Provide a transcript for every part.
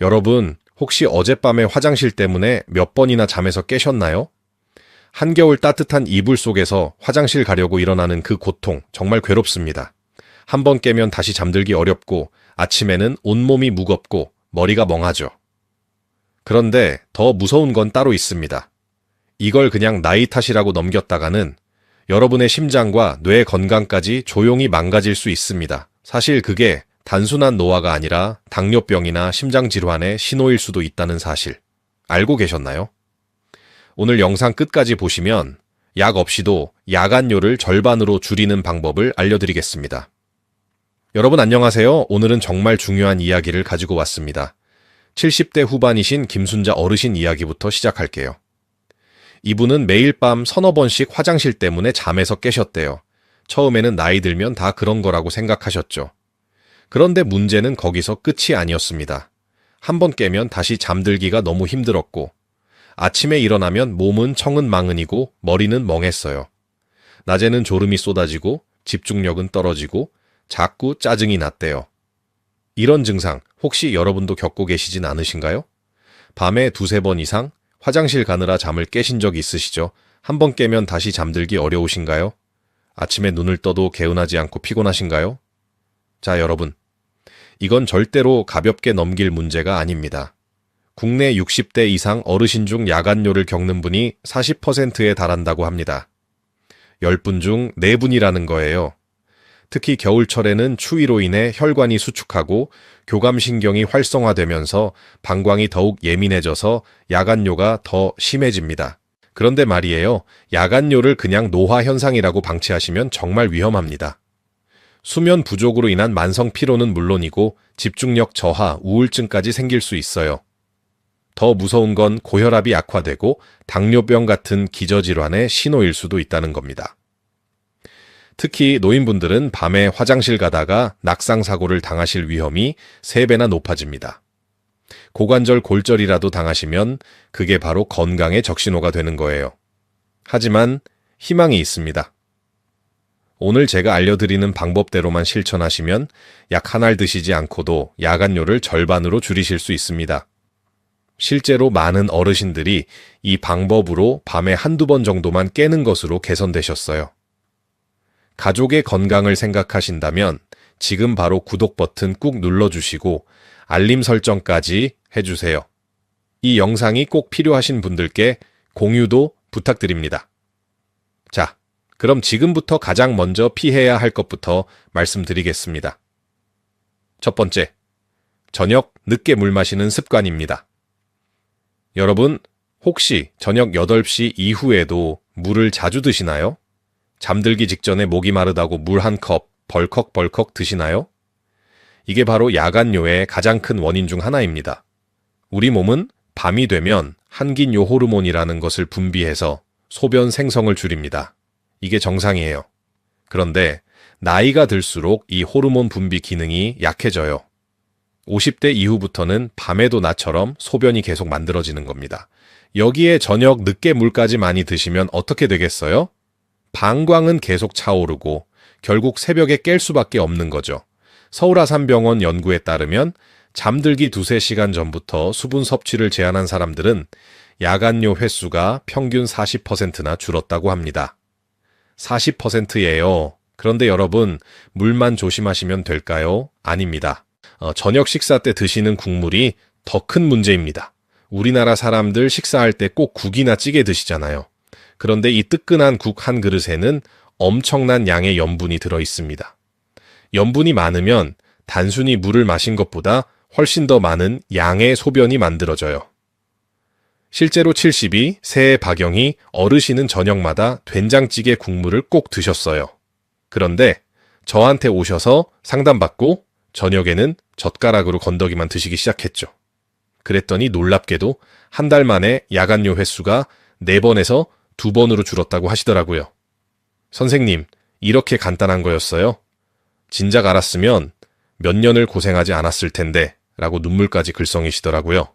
여러분, 혹시 어젯밤에 화장실 때문에 몇 번이나 잠에서 깨셨나요? 한겨울 따뜻한 이불 속에서 화장실 가려고 일어나는 그 고통, 정말 괴롭습니다. 한 번 깨면 다시 잠들기 어렵고 아침에는 온몸이 무겁고 머리가 멍하죠. 그런데 더 무서운 건 따로 있습니다. 이걸 그냥 나이 탓이라고 넘겼다가는 여러분의 심장과 뇌 건강까지 조용히 망가질 수 있습니다. 사실 그게 단순한 노화가 아니라 당뇨병이나 심장질환의 신호일 수도 있다는 사실 알고 계셨나요? 오늘 영상 끝까지 보시면 약 없이도 야간뇨를 절반으로 줄이는 방법을 알려드리겠습니다. 여러분 안녕하세요. 오늘은 정말 중요한 이야기를 가지고 왔습니다. 70대 후반이신 김순자 어르신 이야기부터 시작할게요. 이분은 매일 밤 서너 번씩 화장실 때문에 잠에서 깨셨대요. 처음에는 나이 들면 다 그런 거라고 생각하셨죠. 그런데 문제는 거기서 끝이 아니었습니다. 한 번 깨면 다시 잠들기가 너무 힘들었고 아침에 일어나면 몸은 청은망은이고 머리는 멍했어요. 낮에는 졸음이 쏟아지고 집중력은 떨어지고 자꾸 짜증이 났대요. 이런 증상 혹시 여러분도 겪고 계시진 않으신가요? 밤에 두세 번 이상 화장실 가느라 잠을 깨신 적 있으시죠? 한 번 깨면 다시 잠들기 어려우신가요? 아침에 눈을 떠도 개운하지 않고 피곤하신가요? 자, 여러분. 이건 절대로 가볍게 넘길 문제가 아닙니다. 국내 60대 이상 어르신 중 야간뇨를 겪는 분이 40%에 달한다고 합니다. 10분 중 4분이라는 거예요. 특히 겨울철에는 추위로 인해 혈관이 수축하고 교감신경이 활성화되면서 방광이 더욱 예민해져서 야간뇨가 더 심해집니다. 그런데 말이에요. 야간뇨를 그냥 노화 현상이라고 방치하시면 정말 위험합니다. 수면 부족으로 인한 만성 피로는 물론이고 집중력 저하, 우울증까지 생길 수 있어요. 더 무서운 건 고혈압이 악화되고 당뇨병 같은 기저질환의 신호일 수도 있다는 겁니다. 특히 노인분들은 밤에 화장실 가다가 낙상사고를 당하실 위험이 3배나 높아집니다. 고관절 골절이라도 당하시면 그게 바로 건강의 적신호가 되는 거예요. 하지만 희망이 있습니다. 오늘 제가 알려드리는 방법대로만 실천하시면 약 한 알 드시지 않고도 야간뇨를 절반으로 줄이실 수 있습니다. 실제로 많은 어르신들이 이 방법으로 밤에 한두 번 정도만 깨는 것으로 개선되셨어요. 가족의 건강을 생각하신다면 지금 바로 구독 버튼 꾹 눌러주시고 알림 설정까지 해주세요. 이 영상이 꼭 필요하신 분들께 공유도 부탁드립니다. 자, 그럼 지금부터 가장 먼저 피해야 할 것부터 말씀드리겠습니다. 첫 번째, 저녁 늦게 물 마시는 습관입니다. 여러분, 혹시 저녁 8시 이후에도 물을 자주 드시나요? 잠들기 직전에 목이 마르다고 물 한 컵 벌컥벌컥 드시나요? 이게 바로 야간뇨의 가장 큰 원인 중 하나입니다. 우리 몸은 밤이 되면 한긴요 호르몬이라는 것을 분비해서 소변 생성을 줄입니다. 이게 정상이에요. 그런데 나이가 들수록 이 호르몬 분비 기능이 약해져요. 50대 이후부터는 밤에도 나처럼 소변이 계속 만들어지는 겁니다. 여기에 저녁 늦게 물까지 많이 드시면 어떻게 되겠어요? 방광은 계속 차오르고 결국 새벽에 깰 수밖에 없는 거죠. 서울아산병원 연구에 따르면 잠들기 2-3시간 전부터 수분 섭취를 제한한 사람들은 야간뇨 횟수가 평균 40%나 줄었다고 합니다. 40%예요. 그런데 여러분, 물만 조심하시면 될까요? 아닙니다. 저녁 식사 때 드시는 국물이 더 큰 문제입니다. 우리나라 사람들 식사할 때 꼭 국이나 찌개 드시잖아요. 그런데 이 뜨끈한 국 한 그릇에는 엄청난 양의 염분이 들어 있습니다. 염분이 많으면 단순히 물을 마신 것보다 훨씬 더 많은 양의 소변이 만들어져요. 실제로 72, 새해 박영희 어르신은 저녁마다 된장찌개 국물을 꼭 드셨어요. 그런데 저한테 오셔서 상담받고 저녁에는 젓가락으로 건더기만 드시기 시작했죠. 그랬더니 놀랍게도 한 달 만에 야간뇨 횟수가 4번에서 2번으로 줄었다고 하시더라고요. 선생님, 이렇게 간단한 거였어요? 진작 알았으면 몇 년을 고생하지 않았을 텐데 라고 눈물까지 글썽이시더라고요.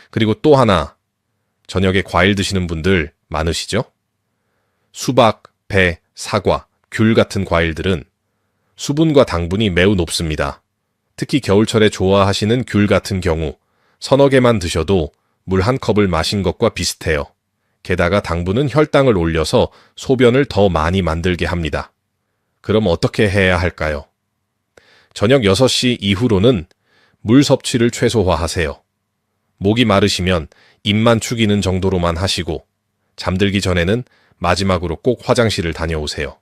그리고 또 하나, 저녁에 과일 드시는 분들 많으시죠? 수박, 배, 사과, 귤 같은 과일들은 수분과 당분이 매우 높습니다. 특히 겨울철에 좋아하시는 귤 같은 경우 서너 개만 드셔도 물 한 컵을 마신 것과 비슷해요. 게다가 당분은 혈당을 올려서 소변을 더 많이 만들게 합니다. 그럼 어떻게 해야 할까요? 저녁 6시 이후로는 물 섭취를 최소화하세요. 목이 마르시면 입만 축이는 정도로만 하시고 잠들기 전에는 마지막으로 꼭 화장실을 다녀오세요.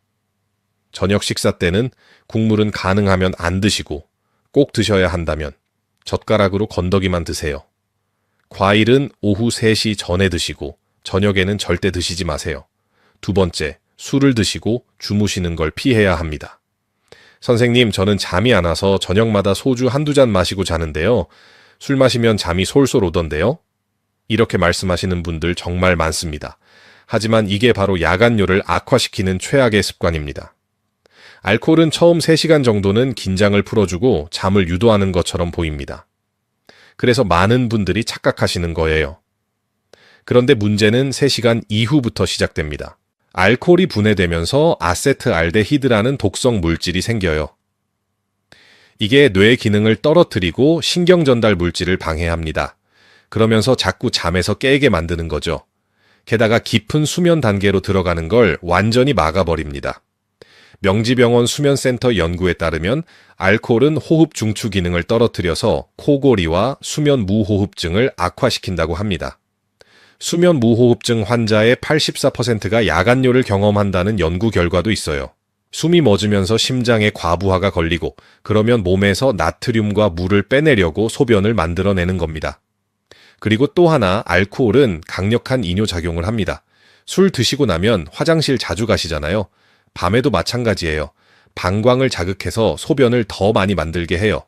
저녁 식사 때는 국물은 가능하면 안 드시고 꼭 드셔야 한다면 젓가락으로 건더기만 드세요. 과일은 오후 3시 전에 드시고 저녁에는 절대 드시지 마세요. 두 번째, 술을 드시고 주무시는 걸 피해야 합니다. 선생님, 저는 잠이 안 와서 저녁마다 소주 한두 잔 마시고 자는데요. 술 마시면 잠이 솔솔 오던데요? 이렇게 말씀하시는 분들 정말 많습니다. 하지만 이게 바로 야간뇨를 악화시키는 최악의 습관입니다. 알코올은 처음 3시간 정도는 긴장을 풀어주고 잠을 유도하는 것처럼 보입니다. 그래서 많은 분들이 착각하시는 거예요. 그런데 문제는 3시간 이후부터 시작됩니다. 알코올이 분해되면서 아세트알데히드라는 독성 물질이 생겨요. 이게 뇌 기능을 떨어뜨리고 신경 전달 물질을 방해합니다. 그러면서 자꾸 잠에서 깨게 만드는 거죠. 게다가 깊은 수면 단계로 들어가는 걸 완전히 막아버립니다. 명지병원 수면센터 연구에 따르면 알코올은 호흡 중추 기능을 떨어뜨려서 코골이와 수면 무호흡증을 악화시킨다고 합니다. 수면 무호흡증 환자의 84%가 야간뇨를 경험한다는 연구 결과도 있어요. 숨이 멎으면서 심장에 과부하가 걸리고 그러면 몸에서 나트륨과 물을 빼내려고 소변을 만들어내는 겁니다. 그리고 또 하나 알코올은 강력한 이뇨작용을 합니다. 술 드시고 나면 화장실 자주 가시잖아요. 밤에도 마찬가지예요. 방광을 자극해서 소변을 더 많이 만들게 해요.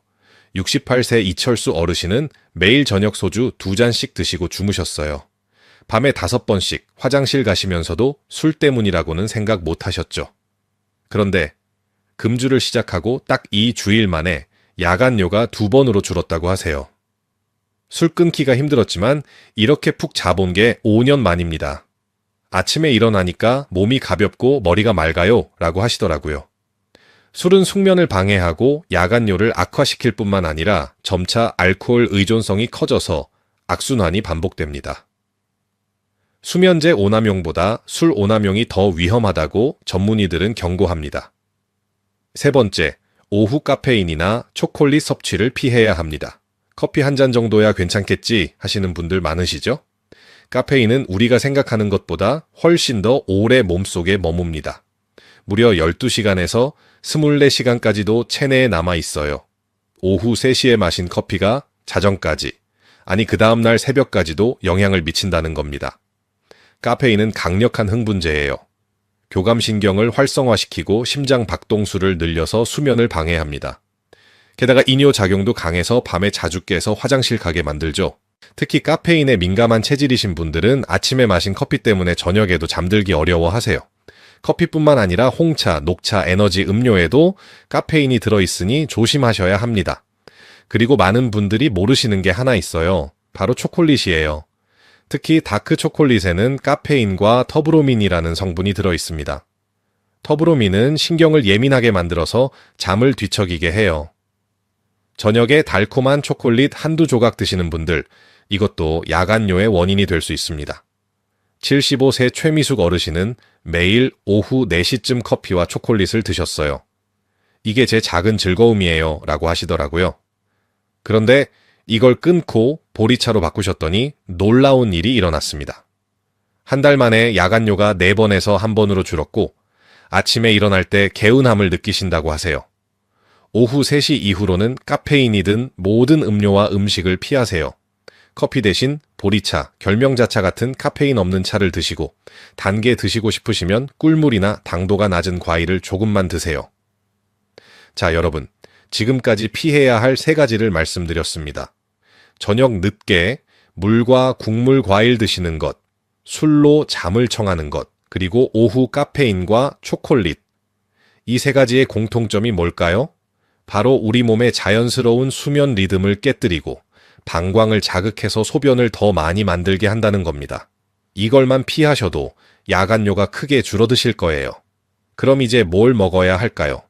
68세 이철수 어르신은 매일 저녁 소주 2잔씩 드시고 주무셨어요. 밤에 5번씩 화장실 가시면서도 술 때문이라고는 생각 못 하셨죠. 그런데 금주를 시작하고 딱 2주일 만에 야간뇨가 2번으로 줄었다고 하세요. 술 끊기가 힘들었지만 이렇게 푹 자본 게 5년 만입니다. 아침에 일어나니까 몸이 가볍고 머리가 맑아요 라고 하시더라고요. 술은 숙면을 방해하고 야간뇨를 악화시킬 뿐만 아니라 점차 알코올 의존성이 커져서 악순환이 반복됩니다. 수면제 오남용보다 술 오남용이 더 위험하다고 전문의들은 경고합니다. 세 번째, 오후 카페인이나 초콜릿 섭취를 피해야 합니다. 커피 한 잔 정도야 괜찮겠지 하시는 분들 많으시죠? 카페인은 우리가 생각하는 것보다 훨씬 더 오래 몸속에 머뭅니다. 무려 12시간에서 24시간까지도 체내에 남아 있어요. 오후 3시에 마신 커피가 자정까지, 아니 그 다음날 새벽까지도 영향을 미친다는 겁니다. 카페인은 강력한 흥분제예요. 교감신경을 활성화시키고 심장 박동수를 늘려서 수면을 방해합니다. 게다가 이뇨작용도 강해서 밤에 자주 깨서 화장실 가게 만들죠. 특히 카페인에 민감한 체질이신 분들은 아침에 마신 커피 때문에 저녁에도 잠들기 어려워하세요. 커피뿐만 아니라 홍차, 녹차, 에너지 음료에도 카페인이 들어있으니 조심하셔야 합니다. 그리고 많은 분들이 모르시는 게 하나 있어요. 바로 초콜릿이에요. 특히 다크 초콜릿에는 카페인과 터브로민이라는 성분이 들어있습니다. 터브로민은 신경을 예민하게 만들어서 잠을 뒤척이게 해요. 저녁에 달콤한 초콜릿 한두 조각 드시는 분들, 이것도 야간뇨의 원인이 될 수 있습니다. 75세 최미숙 어르신은 매일 오후 4시쯤 커피와 초콜릿을 드셨어요. 이게 제 작은 즐거움이에요 라고 하시더라고요. 그런데 이걸 끊고 보리차로 바꾸셨더니 놀라운 일이 일어났습니다. 한 달 만에 야간뇨가 4번에서 1번으로 줄었고 아침에 일어날 때 개운함을 느끼신다고 하세요. 오후 3시 이후로는 카페인이 든 모든 음료와 음식을 피하세요. 커피 대신 보리차, 결명자차 같은 카페인 없는 차를 드시고 단 게 드시고 싶으시면 꿀물이나 당도가 낮은 과일을 조금만 드세요. 자, 여러분. 지금까지 피해야 할 3가지를 말씀드렸습니다. 저녁 늦게 물과 국물 과일 드시는 것, 술로 잠을 청하는 것, 그리고 오후 카페인과 초콜릿. 이 3가지의 공통점이 뭘까요? 바로 우리 몸의 자연스러운 수면 리듬을 깨뜨리고 방광을 자극해서 소변을 더 많이 만들게 한다는 겁니다. 이걸만 피하셔도 야간뇨가 크게 줄어드실 거예요. 그럼 이제 뭘 먹어야 할까요?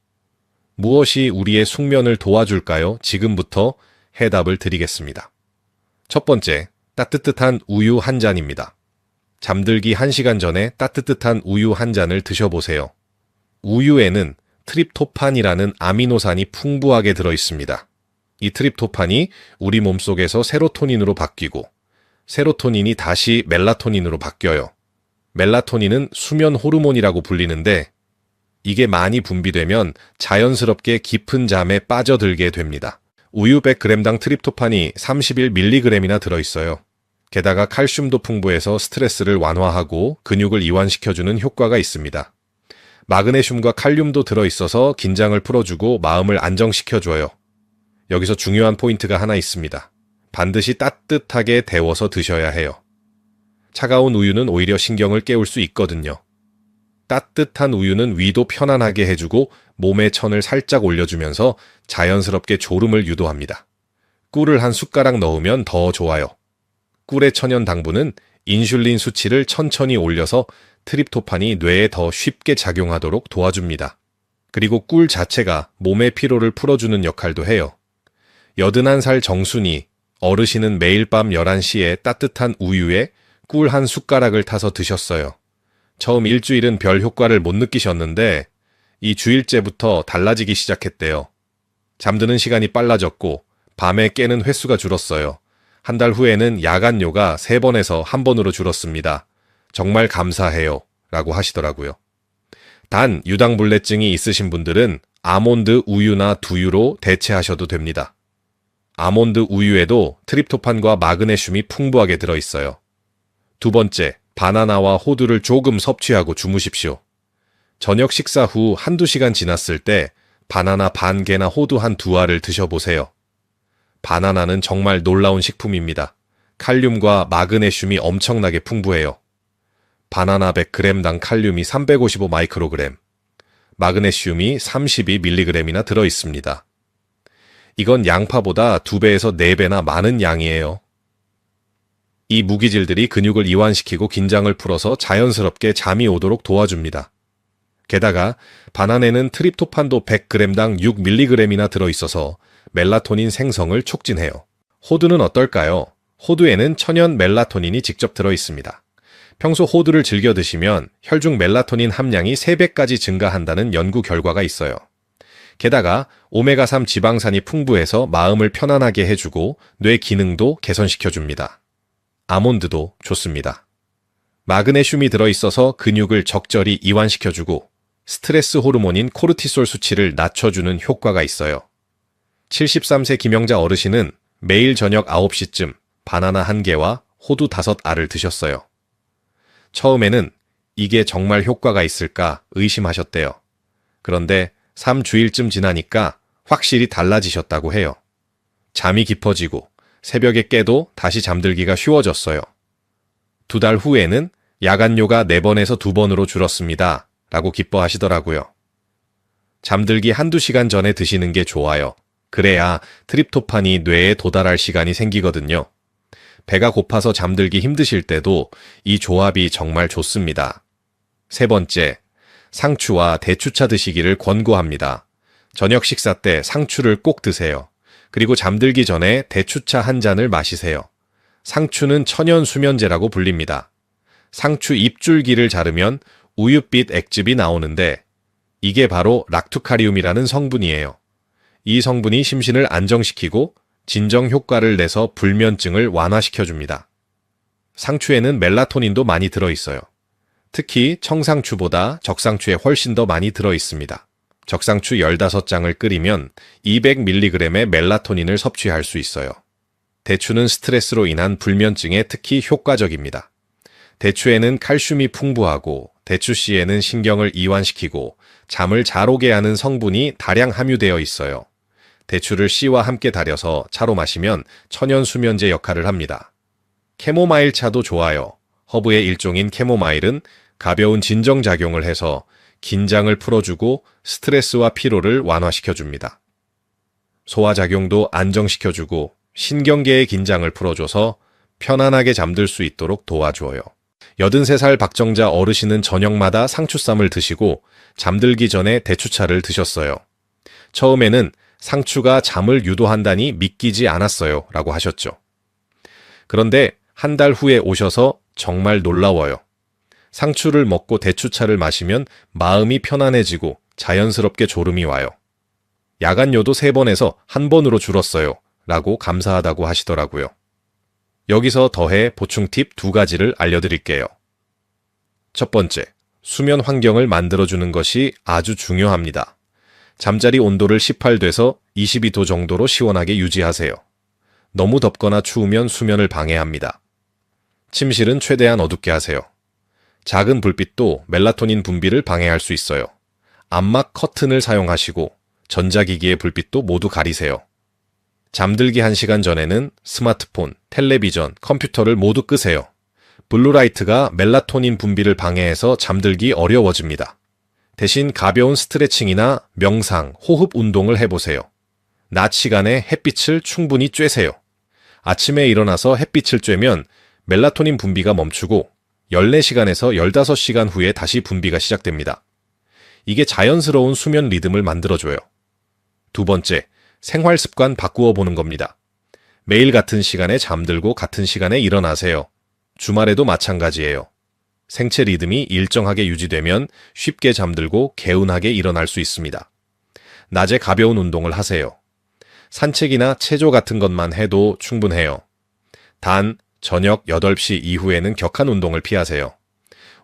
무엇이 우리의 숙면을 도와줄까요? 지금부터 해답을 드리겠습니다. 첫 번째, 따뜻한 우유 한 잔입니다. 잠들기 1시간 전에 따뜻한 우유 한 잔을 드셔보세요. 우유에는 트립토판이라는 아미노산이 풍부하게 들어있습니다. 이 트립토판이 우리 몸속에서 세로토닌으로 바뀌고 세로토닌이 다시 멜라토닌으로 바뀌어요. 멜라토닌은 수면 호르몬이라고 불리는데 이게 많이 분비되면 자연스럽게 깊은 잠에 빠져들게 됩니다. 우유 100g당 트립토판이 31mg이나 들어있어요. 게다가 칼슘도 풍부해서 스트레스를 완화하고 근육을 이완시켜주는 효과가 있습니다. 마그네슘과 칼륨도 들어있어서 긴장을 풀어주고 마음을 안정시켜줘요. 여기서 중요한 포인트가 하나 있습니다. 반드시 따뜻하게 데워서 드셔야 해요. 차가운 우유는 오히려 신경을 깨울 수 있거든요. 따뜻한 우유는 위도 편안하게 해주고 몸의 천을 살짝 올려주면서 자연스럽게 졸음을 유도합니다. 꿀을 한 숟가락 넣으면 더 좋아요. 꿀의 천연 당분은 인슐린 수치를 천천히 올려서 트립토판이 뇌에 더 쉽게 작용하도록 도와줍니다. 그리고 꿀 자체가 몸의 피로를 풀어주는 역할도 해요. 81살 정순이 어르신은 매일 밤 11시에 따뜻한 우유에 꿀 한 숟가락을 타서 드셨어요. 처음 일주일은 별 효과를 못 느끼셨는데 이 주일째부터 달라지기 시작했대요. 잠드는 시간이 빨라졌고 밤에 깨는 횟수가 줄었어요. 한 달 후에는 야간요가 3번에서 1번으로 줄었습니다. 정말 감사해요 라고 하시더라고요. 단 유당불내증이 있으신 분들은 아몬드 우유나 두유로 대체하셔도 됩니다. 아몬드 우유에도 트립토판과 마그네슘이 풍부하게 들어있어요. 두 번째, 바나나와 호두를 조금 섭취하고 주무십시오. 저녁 식사 후 1~2시간 지났을 때 바나나 반 개나 호두 한 2알을 드셔보세요. 바나나는 정말 놀라운 식품입니다. 칼륨과 마그네슘이 엄청나게 풍부해요. 바나나 100g당 칼륨이 355 마이크로그램, 마그네슘이 32mg이나 들어있습니다. 이건 양파보다 2배에서 4배나 많은 양이에요. 이 무기질들이 근육을 이완시키고 긴장을 풀어서 자연스럽게 잠이 오도록 도와줍니다. 게다가 바나나에는 트립토판도 100g당 6mg이나 들어있어서 멜라토닌 생성을 촉진해요. 호두는 어떨까요? 호두에는 천연 멜라토닌이 직접 들어있습니다. 평소 호두를 즐겨 드시면 혈중 멜라토닌 함량이 3배까지 증가한다는 연구 결과가 있어요. 게다가 오메가3 지방산이 풍부해서 마음을 편안하게 해주고 뇌 기능도 개선시켜줍니다. 아몬드도 좋습니다. 마그네슘이 들어있어서 근육을 적절히 이완시켜주고 스트레스 호르몬인 코르티솔 수치를 낮춰주는 효과가 있어요. 73세 김영자 어르신은 매일 저녁 9시쯤 바나나 1개와 호두 5알을 드셨어요. 처음에는 이게 정말 효과가 있을까 의심하셨대요. 그런데 3주일쯤 지나니까 확실히 달라지셨다고 해요. 잠이 깊어지고 새벽에 깨도 다시 잠들기가 쉬워졌어요. 2달 후에는 야간요가 4번에서 2번으로 줄었습니다. 라고 기뻐하시더라고요. 잠들기 1~2시간 전에 드시는 게 좋아요. 그래야 트립토판이 뇌에 도달할 시간이 생기거든요. 배가 고파서 잠들기 힘드실 때도 이 조합이 정말 좋습니다. 세 번째, 상추와 대추차 드시기를 권고합니다. 저녁 식사 때 상추를 꼭 드세요. 그리고 잠들기 전에 대추차 한 잔을 마시세요. 상추는 천연 수면제라고 불립니다. 상추 잎줄기를 자르면 우윳빛 액즙이 나오는데 이게 바로 락투카리움이라는 성분이에요. 이 성분이 심신을 안정시키고 진정 효과를 내서 불면증을 완화시켜줍니다. 상추에는 멜라토닌도 많이 들어있어요. 특히 청상추보다 적상추에 훨씬 더 많이 들어있습니다. 적상추 15장을 끓이면 200mg의 멜라토닌을 섭취할 수 있어요. 대추는 스트레스로 인한 불면증에 특히 효과적입니다. 대추에는 칼슘이 풍부하고 대추씨에는 신경을 이완시키고 잠을 잘 오게 하는 성분이 다량 함유되어 있어요. 대추를 씨와 함께 달여서 차로 마시면 천연 수면제 역할을 합니다. 캐모마일 차도 좋아요. 허브의 일종인 캐모마일은 가벼운 진정작용을 해서 긴장을 풀어주고 스트레스와 피로를 완화시켜줍니다. 소화작용도 안정시켜주고 신경계의 긴장을 풀어줘서 편안하게 잠들 수 있도록 도와줘요. 83살 박정자 어르신은 저녁마다 상추쌈을 드시고 잠들기 전에 대추차를 드셨어요. 처음에는 상추가 잠을 유도한다니 믿기지 않았어요 라고 하셨죠. 그런데 한 달 후에 오셔서 정말 놀라워요. 상추를 먹고 대추차를 마시면 마음이 편안해지고 자연스럽게 졸음이 와요. 야간요도 3번에서 1번으로 줄었어요. 라고 감사하다고 하시더라고요. 여기서 더해 보충 팁 2가지를 알려드릴게요. 첫 번째, 수면 환경을 만들어주는 것이 아주 중요합니다. 잠자리 온도를 18도에서 22도 정도로 시원하게 유지하세요. 너무 덥거나 추우면 수면을 방해합니다. 침실은 최대한 어둡게 하세요. 작은 불빛도 멜라토닌 분비를 방해할 수 있어요. 암막 커튼을 사용하시고 전자기기의 불빛도 모두 가리세요. 잠들기 1시간 전에는 스마트폰, 텔레비전, 컴퓨터를 모두 끄세요. 블루라이트가 멜라토닌 분비를 방해해서 잠들기 어려워집니다. 대신 가벼운 스트레칭이나 명상, 호흡 운동을 해보세요. 낮 시간에 햇빛을 충분히 쬐세요. 아침에 일어나서 햇빛을 쬐면 멜라토닌 분비가 멈추고 14시간에서 15시간 후에 다시 분비가 시작됩니다. 이게 자연스러운 수면 리듬을 만들어줘요. 두 번째, 생활 습관 바꾸어 보는 겁니다. 매일 같은 시간에 잠들고 같은 시간에 일어나세요. 주말에도 마찬가지예요. 생체 리듬이 일정하게 유지되면 쉽게 잠들고 개운하게 일어날 수 있습니다. 낮에 가벼운 운동을 하세요. 산책이나 체조 같은 것만 해도 충분해요. 단, 저녁 8시 이후에는 격한 운동을 피하세요.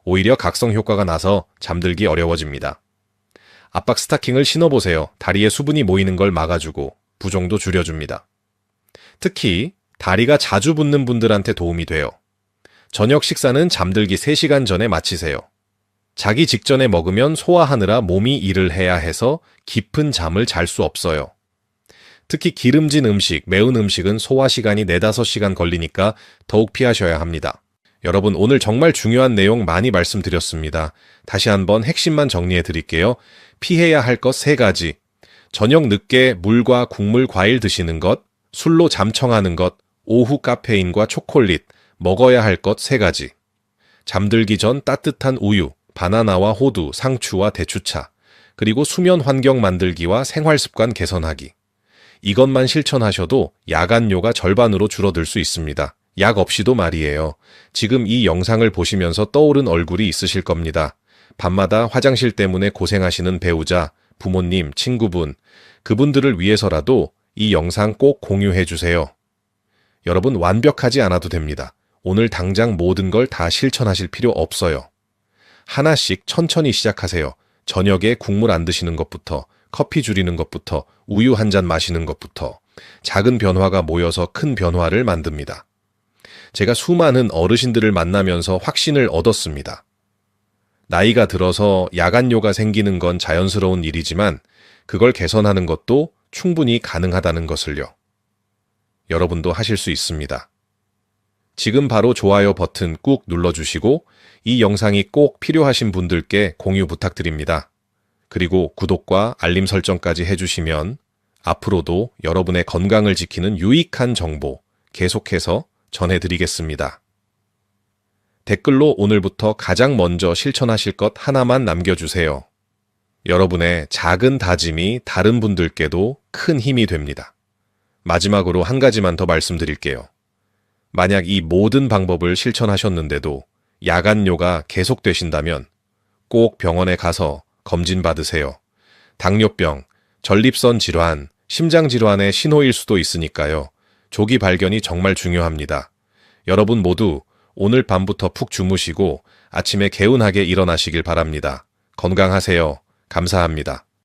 오히려 각성 효과가 나서 잠들기 어려워집니다. 압박 스타킹을 신어보세요. 다리에 수분이 모이는 걸 막아주고 부종도 줄여줍니다. 특히 다리가 자주 붓는 분들한테 도움이 돼요. 저녁 식사는 잠들기 3시간 전에 마치세요. 자기 직전에 먹으면 소화하느라 몸이 일을 해야 해서 깊은 잠을 잘 수 없어요. 특히 기름진 음식, 매운 음식은 소화 시간이 4-5시간 걸리니까 더욱 피하셔야 합니다. 여러분, 오늘 정말 중요한 내용 많이 말씀드렸습니다. 다시 한번 핵심만 정리해 드릴게요. 피해야 할 것 3가지. 저녁 늦게 물과 국물, 과일 드시는 것, 술로 잠청하는 것, 오후 카페인과 초콜릿, 먹어야 할 것 3가지. 잠들기 전 따뜻한 우유, 바나나와 호두, 상추와 대추차, 그리고 수면 환경 만들기와 생활 습관 개선하기. 이것만 실천하셔도 야간요가 절반으로 줄어들 수 있습니다. 약 없이도 말이에요. 지금 이 영상을 보시면서 떠오른 얼굴이 있으실 겁니다. 밤마다 화장실 때문에 고생하시는 배우자, 부모님, 친구분, 그분들을 위해서라도 이 영상 꼭 공유해 주세요. 여러분, 완벽하지 않아도 됩니다. 오늘 당장 모든 걸 다 실천하실 필요 없어요. 하나씩 천천히 시작하세요. 저녁에 국물 안 드시는 것부터, 커피 줄이는 것부터, 우유 한 잔 마시는 것부터 작은 변화가 모여서 큰 변화를 만듭니다. 제가 수많은 어르신들을 만나면서 확신을 얻었습니다. 나이가 들어서 야간요가 생기는 건 자연스러운 일이지만 그걸 개선하는 것도 충분히 가능하다는 것을요. 여러분도 하실 수 있습니다. 지금 바로 좋아요 버튼 꾹 눌러주시고 이 영상이 꼭 필요하신 분들께 공유 부탁드립니다. 그리고 구독과 알림 설정까지 해주시면 앞으로도 여러분의 건강을 지키는 유익한 정보 계속해서 전해드리겠습니다. 댓글로 오늘부터 가장 먼저 실천하실 것 하나만 남겨주세요. 여러분의 작은 다짐이 다른 분들께도 큰 힘이 됩니다. 마지막으로 한 가지만 더 말씀드릴게요. 만약 이 모든 방법을 실천하셨는데도 야간요가 계속되신다면 꼭 병원에 가서 검진 받으세요. 당뇨병, 전립선 질환, 심장 질환의 신호일 수도 있으니까요. 조기 발견이 정말 중요합니다. 여러분 모두 오늘 밤부터 푹 주무시고 아침에 개운하게 일어나시길 바랍니다. 건강하세요. 감사합니다.